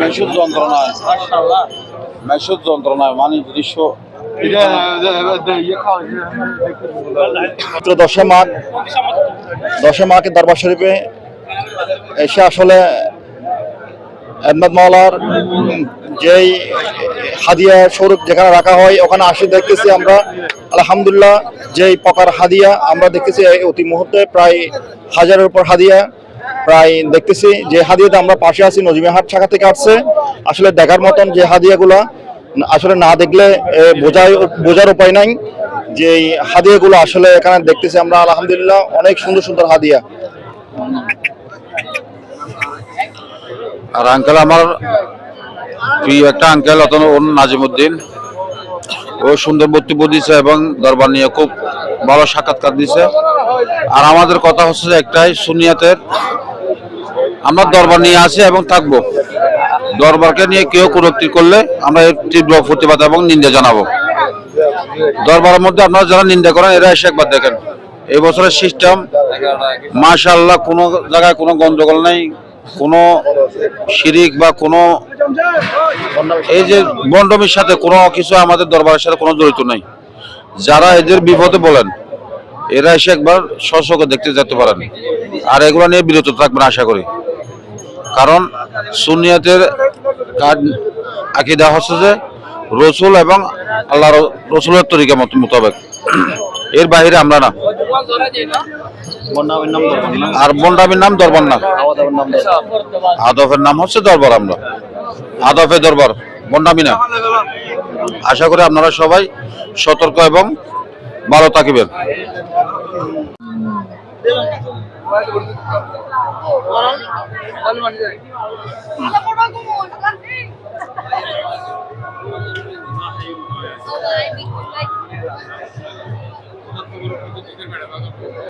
মেসুর যন্ত্রণায় মেসুর যন্ত্রণায় মানে দৃশ্য দশে মাকে দরবার শরীফে এসে আসলে আহমদ মাওলার যেই হাদিয়া স্বরূপ যেখানে রাখা হয় ওখানে আসে দেখতেছি আমরা আলহামদুলিল্লাহ যেই প্রকার হাদিয়া আমরা দেখতেছি অতি মুহূর্তে প্রায় 1000-এর উপর হাদিয়া প্রায় দেখতেছি যে হাদিয়াতে আমরা পাশে আছি নজিমিয়াহাট শাখা থেকে আসছে আসলে দেখার মতন যে হাদিয়াগুলা আসলে না দেখলে বোঝার উপায় নাই যে এই হাদিয়াগুলো আসলে এখানে দেখতেছি আমরা আলহামদুলিল্লাহ অনেক সুন্দর সুন্দর হাদিয়া। আর আঙ্কেল আমার প্রিয় একটা আঙ্কেল ওর নাজিমুদ্দিন, ও সুন্দর বক্তব্য দিছে এবং দরবার নিয়ে খুব ভালো সাক্ষাৎকার দিছে। আর আমাদের কথা হচ্ছে যে একটাই, সুন্নিয়াতের আমরা দরবার নিয়ে আছি এবং থাকবো। দরবারকে নিয়ে কেউ কুরুক্তি করলে আমরা এর তীব্র প্রতিবাদ এবং নিন্দা জানাবো। দরবারের মধ্যে আপনারা যারা নিন্দা করেন এরা এসে একবার দেখেন এই বছরের সিস্টেম মাশাআল্লাহ, কোনো জায়গায় কোনো গন্ডগোল নাই, কোনো শিরিক বা কোনো এই যে বন্ডমির সাথে কোনো কিছু আমাদের দরবারের সাথে কোনো জড়িত নাই। যারা এদের বিপদে বলেন এরা এসে একবার সশকে দেখতে যেতে পারেন, আর এগুলো নিয়ে বিরত থাকবেন আশা করি। কারণ সুন্নিয়াতের আকীদা হচ্ছে যে রসুল এবং আল্লাহ রসুলের তরিকা মোতাবেক, এর বাইরে আমরা না। আর বন্ডামির নাম দরবার না, আদফের নাম হচ্ছে দরবার। আমরা আদফে দরবার, বন্ডামি না। আশা করি আপনারা সবাই সতর্ক এবং ভালো থাকিবেন।